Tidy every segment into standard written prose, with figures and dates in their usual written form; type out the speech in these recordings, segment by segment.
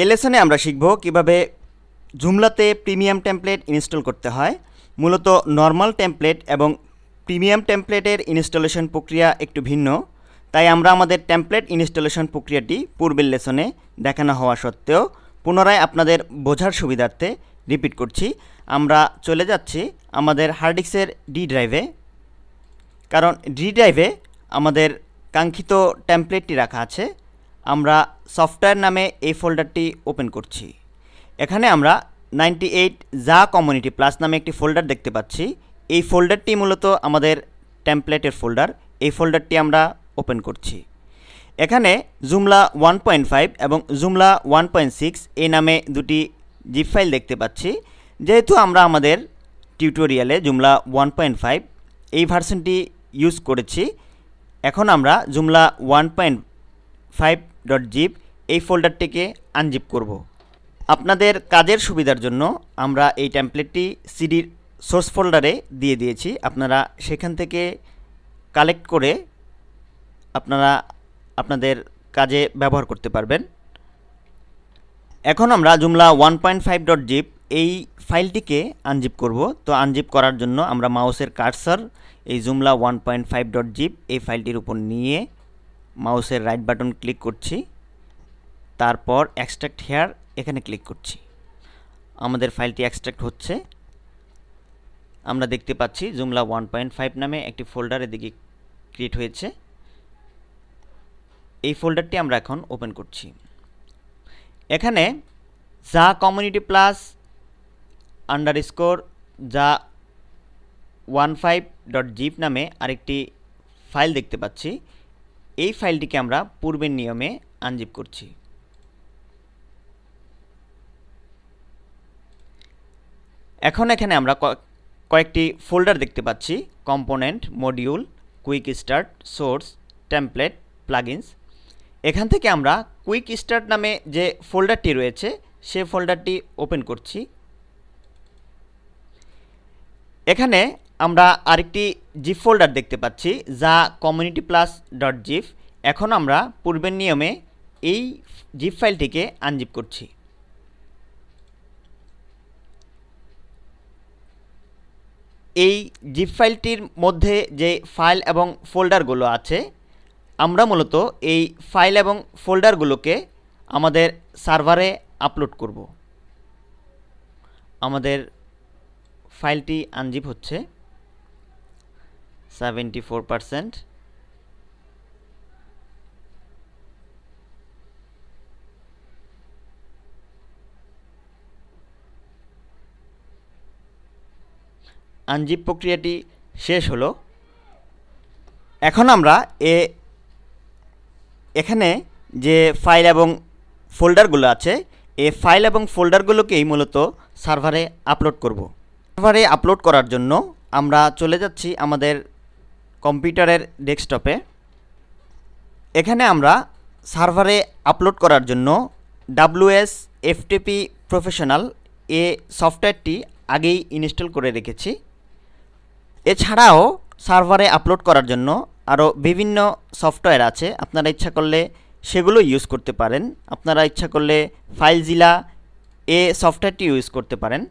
এই লেসনে আমরা শিখব কিভাবে জুমলাতে প্রিমিয়াম টেমপ্লেট ইনস্টল করতে হয়। মূলত নর্মাল টেমপ্লেট এবং প্রিমিয়াম টেমপ্লেটের ইনস্টলেশন প্রক্রিয়া একটু ভিন্ন, তাই আমরা আমাদের টেমপ্লেট ইনস্টলেশন প্রক্রিয়াটি পূর্বের লেসনে দেখানো হওয়া সত্ত্বেও পুনরায় আপনাদের বোঝার সুবিধার্থে রিপিট করছি। আমরা চলে যাচ্ছি আমাদের হার্ড ডিস্কের ডি ড্রাইভে, কারণ ডি ড্রাইভে আমাদের কাঙ্ক্ষিত টেমপ্লেটটি রাখা আছে। আমরা সফটওয়্যার নামে এই ফোল্ডারটি ওপেন করছি। এখানে আমরা 98 জা কমিউনিটি প্লাস নামে একটি ফোল্ডার দেখতে পাচ্ছি। এই ফোল্ডারটি মূলত আমাদের টেমপ্লেটের ফোল্ডার। এই ফোল্ডারটি আমরা ওপেন করছি। এখানে জুমলা 1.5 এবং জুমলা 1.6 এই নামে দুটি জিপ ফাইল দেখতে পাচ্ছি। যেহেতু আমরা আমাদের টিউটোরিয়ালে জুমলা 1.5 এই ভার্সনটি ইউজ করেছি, এখন আমরা জুমলা 1.5.zip এই ফোল্ডারটিকে আনজিপ করব। আপনাদের কাজের সুবিধার জন্য আমরা এই টেমপ্লেটটি সিডির সোর্স ফোল্ডারে দিয়ে দিয়েছি। আপনারা সেখান থেকে কালেক্ট করে আপনারা আপনাদের কাজে ব্যবহার করতে পারবেন। এখন আমরা জুমলা 1.5.zip এই ফাইলটিকে আনজিপ করব। তো আনজিপ করার জন্য আমরা মাউসের কার্সার এই জুমলা 1.5.zip এই ফাইলটির উপর নিয়ে মাউসের রাইট বাটন ক্লিক করছি, তারপর এক্সট্রাক্ট হেয়ার এখানে ক্লিক করছি। আমাদের ফাইলটি এক্সট্রাক্ট হচ্ছে। আমরা দেখতে পাচ্ছি জুমলা 1.5 নামে একটি ফোল্ডার এদিকে ক্রিয়েট হয়েছে। এই ফোল্ডারটি আমরা এখন ওপেন করছি। এখানে জা কমিউনিটি প্লাস _ java15.zip নামে আরেকটি ফাইল দেখতে পাচ্ছি। এই ফাইলটিকে আমরা পূর্বের নিয়মে আনজিপ করছি। এখন এখানে আমরা কয়েকটি ফোল্ডার দেখতে পাচ্ছি: component, module, quick start, source, template, plugins. এখান থেকে আমরা কুইক স্টার্ট নামে যে ফোল্ডারটি রয়েছে সে ফোল্ডারটি ওপেন করছি। এখানে আমরা আরেকটি জিপ ফোল্ডার দেখতে পাচ্ছি যা কমিউনিটি প্লাস .zip। এখন আমরা পূর্বের নিয়মে এই জিপ ফাইলটিকে আনজিপ করছি। এই জিপ ফাইলটির মধ্যে যে ফাইল এবং ফোল্ডারগুলো আছে, আমরা মূলত এই ফাইল এবং ফোল্ডারগুলোকে আমাদের সার্ভারে আপলোড করব। আমাদের ফাইলটি আনজিপ হচ্ছে 74%। আনজিপ প্রক্রিয়াটি শেষ হলো। এখন আমরা এখানে যে ফাইল এবং ফোল্ডারগুলো আছে এই ফাইল এবং ফোল্ডারগুলোকেই মূলত সার্ভারে আপলোড করব। সার্ভারে আপলোড করার জন্য আমরা চলে যাচ্ছি আমাদের কম্পিউটারের ডেস্কটপে। এখানে আমরা সার্ভারে আপলোড করার জন্য WS FTP প্রফেশনাল এই সফটওয়্যারটি আগেই ইনস্টল করে রেখেছি। এছাড়াও সার্ভারে আপলোড করার জন্য আরও বিভিন্ন সফটওয়্যার আছে, আপনারা ইচ্ছা করলে সেগুলো ইউজ করতে পারেন। আপনারা ইচ্ছা করলে ফাইলজিলা এই সফটওয়্যারটি ইউজ করতে পারেন।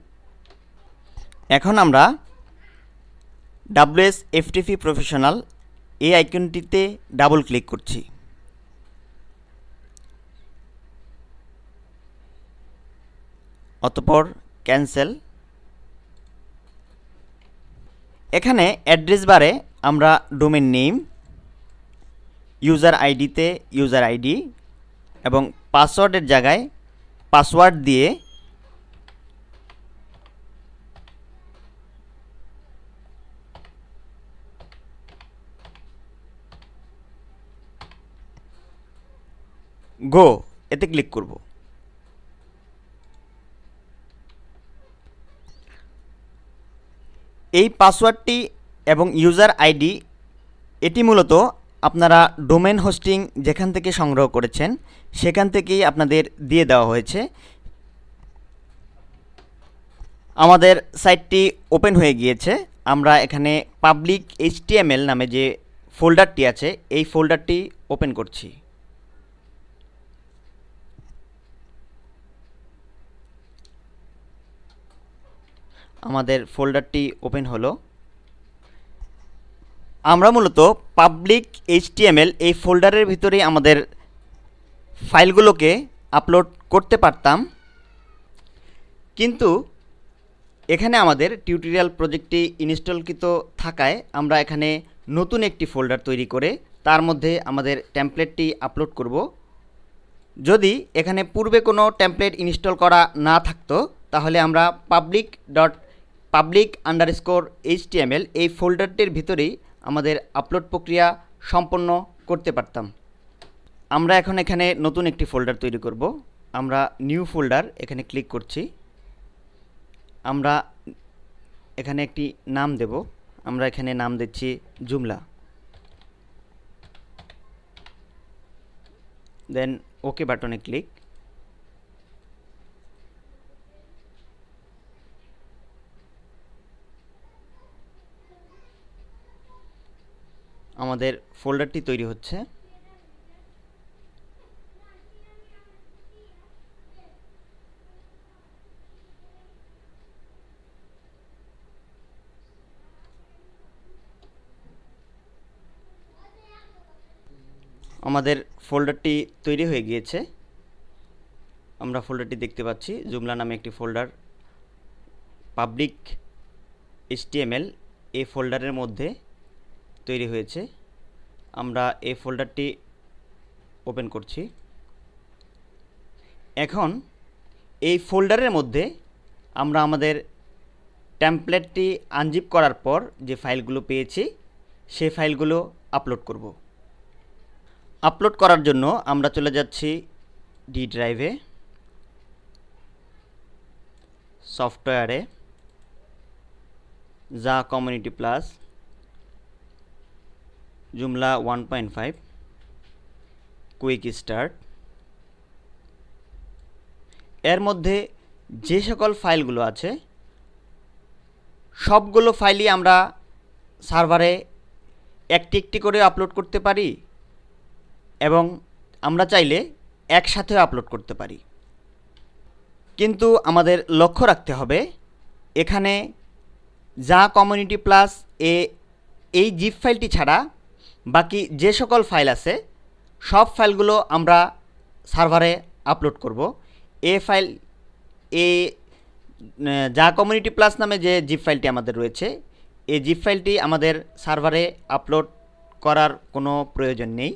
এখন আমরা WS FTP প্রফেশনাল এই আইকনটিতে ডাবল ক্লিক করছি। অতঃপর ক্যান্সেল। এখানে অ্যাড্রেস বারে আমরা ডোমেন নেম, ইউজার আইডিতে ইউজার আইডি এবং পাসওয়ার্ডের জায়গায় পাসওয়ার্ড দিয়ে গো এতে ক্লিক করব। এই পাসওয়ার্ডটি এবং ইউজার আইডি এটি মূলত আপনারা ডোমেন হোস্টিং যেখান থেকে সংগ্রহ করেছেন সেখান থেকেই আপনাদের দিয়ে দেওয়া হয়েছে। আমাদের সাইটটি ওপেন হয়ে গিয়েছে। আমরা এখানে পাবলিক HTML নামে যে ফোল্ডারটি আছে এই ফোল্ডারটি ওপেন করছি। আমাদের ফোল্ডারটি ওপেন হলো। আমরা মূলত পাবলিক HTML এই ফোল্ডারের ভিতরেই আমাদের ফাইলগুলোকে আপলোড করতে পারতাম, কিন্তু এখানে আমাদের টিউটোরিয়াল প্রজেক্টটি ইনস্টলকৃত থাকায় আমরা এখানে নতুন একটি ফোল্ডার তৈরি করে তার মধ্যে আমাদের টেমপ্লেটটি আপলোড করব। যদি এখানে পূর্বে কোনো টেমপ্লেট ইনস্টল করা না থাকতো তাহলে আমরা public_HTML এই ফোল্ডারটির ভিতরেই আমাদের আপলোড প্রক্রিয়া সম্পন্ন করতে পারতাম। আমরা এখন এখানে নতুন একটি ফোল্ডার তৈরি করব। আমরা নিউ ফোল্ডার এখানে ক্লিক করছি। আমরা এখানে একটি নাম দেব। আমরা এখানে নাম দিচ্ছি জুমলা, দেন ওকে বাটনে ক্লিক। আমাদের ফোল্ডারটি তৈরি হচ্ছে। আমাদের ফোল্ডারটি তৈরি হয়ে গিয়েছে। আমরা ফোল্ডারটি দেখতে পাচ্ছি, জুমলা নামে একটি ফোল্ডার পাবলিক HTML এই ফোল্ডারের মধ্যে তৈরি হয়েছে। আমরা এই ফোল্ডারটি ওপেন করছি। এখন এই ফোল্ডারের মধ্যে আমরা আমাদের টেমপ্লেটটি আনজিপ করার পর যে ফাইলগুলো পেয়েছি সেই ফাইলগুলো আপলোড করব। আপলোড করার জন্য আমরা চলে যাচ্ছি ডি ড্রাইভে, সফটওয়্যারে, যা কমিউনিটি প্লাস, জুমলা 1.5, কুইক স্টার্ট। এর মধ্যে যে সকল ফাইলগুলো আছে সবগুলো ফাইলই আমরা সার্ভারে একটি একটি করে আপলোড করতে পারি এবং আমরা চাইলে একসাথেও আপলোড করতে পারি। কিন্তু আমাদের লক্ষ্য রাখতে হবে এখানে যা কমিউনিটি প্লাস এই জিপ ফাইলটি ছাড়া বাকি যে সকল ফাইল আছে সব ফাইলগুলো আমরা সার্ভারে আপলোড করব। যা কমিউনিটি প্লাস নামে যে জিপ ফাইলটি আমাদের রয়েছে এই জিপ ফাইলটি আমাদের সার্ভারে আপলোড করার কোনো প্রয়োজন নেই।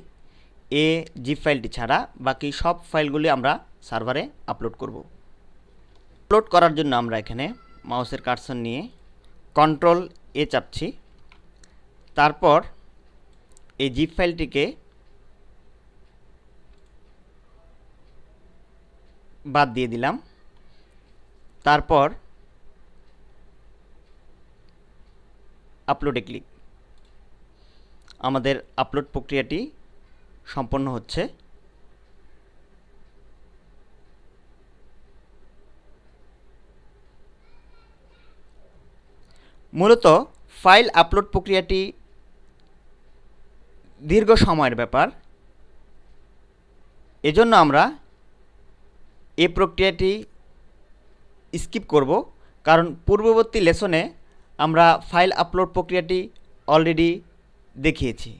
জিপ ফাইলটি ছাড়া বাকি সব ফাইলগুলি আমরা সার্ভারে আপলোড করব। আপলোড করার জন্য আমরা এখানে মাউসের কার্সর নিয়ে Ctrl+A চাপছি। তারপর এই জিপ ফাইলটিকে বাদ দিয়ে দিলাম। তারপর আপলোডে ক্লিক। আমাদের আপলোড প্রক্রিয়াটি সম্পন্ন হচ্ছে। মূলত ফাইল আপলোড প্রক্রিয়াটি দীর্ঘ সময়ের ব্যাপার, এজন্য আমরা এই প্রক্রিয়াটি স্কিপ করব, কারণ পূর্ববর্তী লেসনে আমরা ফাইল আপলোড প্রক্রিয়াটি অলরেডি দেখিয়েছি।